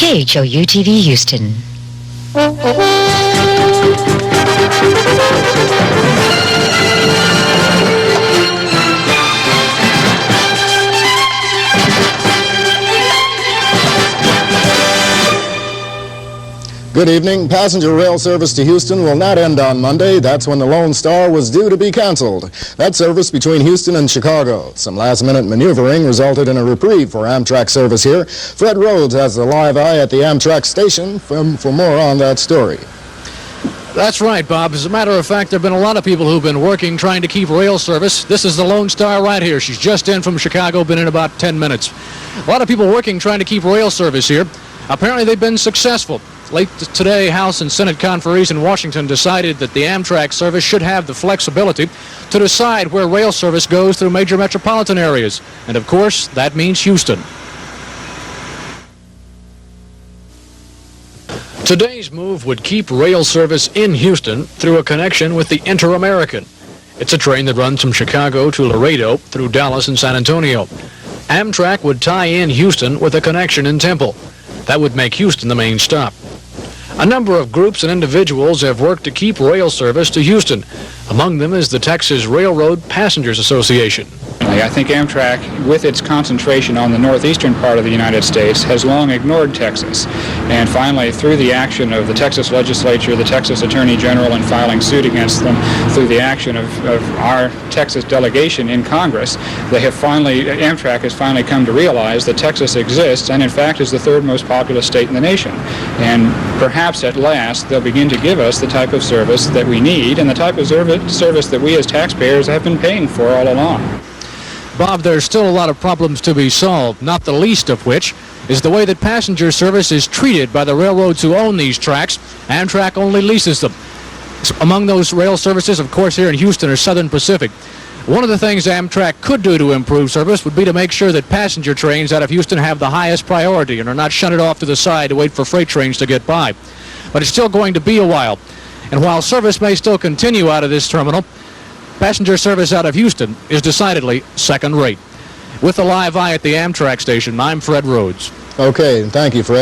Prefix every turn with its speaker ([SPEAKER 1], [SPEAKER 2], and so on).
[SPEAKER 1] KHOU-TV Houston.
[SPEAKER 2] Good evening. Passenger rail service to Houston will not end on Monday. That's when the Lone Star was due to be canceled. That service between Houston and Chicago. Some last-minute maneuvering resulted in a reprieve for AMTRAK service here. Fred Rhodes has the live eye at the AMTRAK station for more on that story.
[SPEAKER 3] That's right, Bob. As a matter of fact, there have been a lot of people who've been working trying to keep rail service. This is the Lone Star right here. She's just in from Chicago, been in about 10 minutes. A lot of people working trying to keep rail service here. Apparently they've been successful. Late today, House and Senate conferees in Washington decided that the AMTRAK service should have the flexibility to decide where rail service goes through major metropolitan areas. And of course, that means Houston. Today's move would keep rail service in Houston through a connection with the Inter-American. It's a train that runs from Chicago to Laredo through Dallas and San Antonio. AMTRAK would tie in Houston with a connection in Temple. That would make Houston the main stop. A number of groups and individuals have worked to keep rail service to Houston. Among them is the Texas Railroad Passengers Association.
[SPEAKER 4] I think AMTRAK, with its concentration on the northeastern part of the United States, has long ignored Texas. And finally, through the action of the Texas legislature, the Texas Attorney General, in filing suit against them, through the action of our Texas delegation in Congress, AMTRAK has finally come to realize that Texas exists and, in fact, is the third most populous state in the nation. And perhaps at last they'll begin to give us the type of service that we need and the type of service that we as taxpayers have been paying for all along.
[SPEAKER 3] Bob, there's still a lot of problems to be solved, not the least of which is the way that passenger service is treated by the railroads who own these tracks. AMTRAK only leases them. Among those rail services, of course, here in Houston are Southern Pacific. One of the things AMTRAK could do to improve service would be to make sure that passenger trains out of Houston have the highest priority and are not shunted off to the side to wait for freight trains to get by. But it's still going to be a while. And while service may still continue out of this terminal, passenger service out of Houston is decidedly second-rate. With the live eye at the AMTRAK station, I'm Fred Rhodes.
[SPEAKER 2] Okay, thank you, Fred.